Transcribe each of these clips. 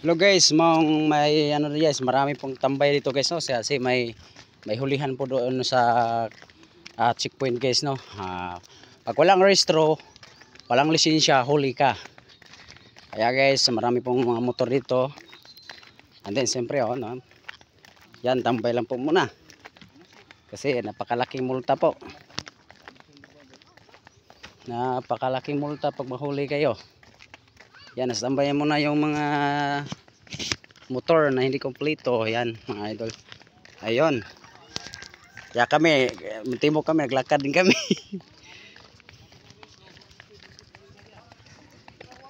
Hello guys, may ano guys, marami pong tambay dito guys no, kasi may hulihan po doon sa checkpoint guys no. Pag walang rehistro, walang lisensya, huli ka. Kaya guys, marami pong mga motor dito. And then siyempre oh no. Yan, tambay lang po muna. Kasi napakalaking multa po. Napakalaking multa pag mahuli kayo. Yan, nasambayan mo na yung mga motor na hindi kompleto. Yan mga idol. Ayun. Kaya kami, timo kami, naglakad din kami.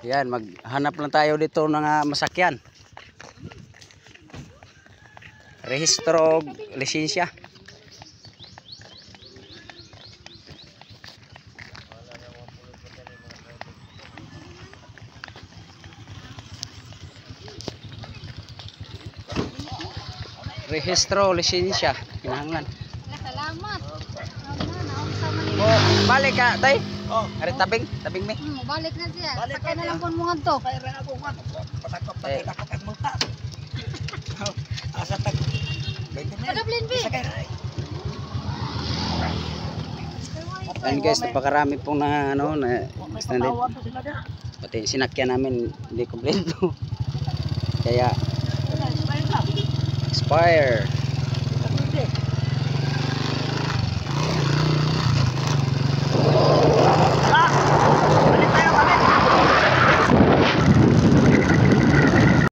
Yan, maghanap lang tayo dito ng masakyan. Rehistro, lisensya. Rehistro, lisensya, kinahanglan. Salamat. Oh, balik ka, tay. Oh, ari tabing mi. Balik na siya. Sakay na lang po mga to. Kaya ako man. Patay dapat multa. Asa tag. Padablin bi. Ayan guys, napakarami pong na ano na extended. Pati sinakyan namin hindi kompleto. Kaya expire.